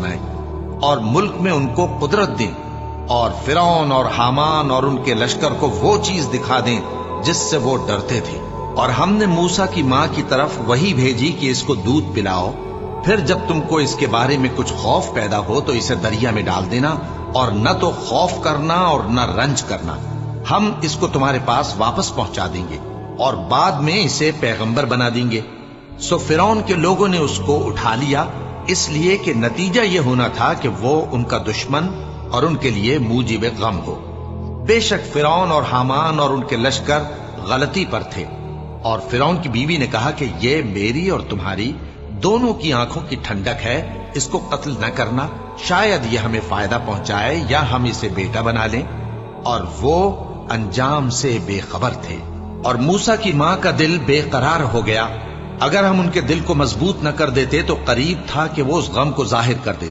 بنائیں اور ملک میں ان کو قدرت دیں، اور فرعون اور حامان اور ان کے لشکر کو وہ چیز دکھا دیں جس سے وہ ڈرتے تھے۔ اور ہم نے موسیٰ کی ماں کی طرف وہی بھیجی کہ اس کو دودھ پلاؤ، پھر جب تم کو اس کے بارے میں کچھ خوف پیدا ہو تو اسے دریا میں ڈال دینا، اور نہ تو خوف کرنا اور نہ رنج کرنا، ہم اس کو تمہارے پاس واپس پہنچا دیں گے اور بعد میں اسے پیغمبر بنا دیں گے۔ سو فرعون کے لوگوں نے اس کو اٹھا لیا، اس لیے کہ نتیجہ یہ ہونا تھا کہ وہ ان کا دشمن اور ان کے لیے موجب غم ہو۔ بے شک فرعون اور حامان اور ان کے لشکر غلطی پر تھے، اور فرعون کی بیوی نے کہا کہ یہ میری اور تمہاری دونوں کی آنکھوں کی ٹھنڈک ہے، اس کو قتل نہ کرنا، شاید یہ ہمیں فائدہ پہنچائے یا ہم اسے بیٹا بنا لیں۔ اور وہ انجام سے بے خبر تھے۔ اور موسیٰ کی ماں کا دل بے قرار ہو گیا، اگر ہم ان کے دل کو مضبوط نہ کر دیتے تو قریب تھا کہ وہ اس غم کو ظاہر کر دیتے۔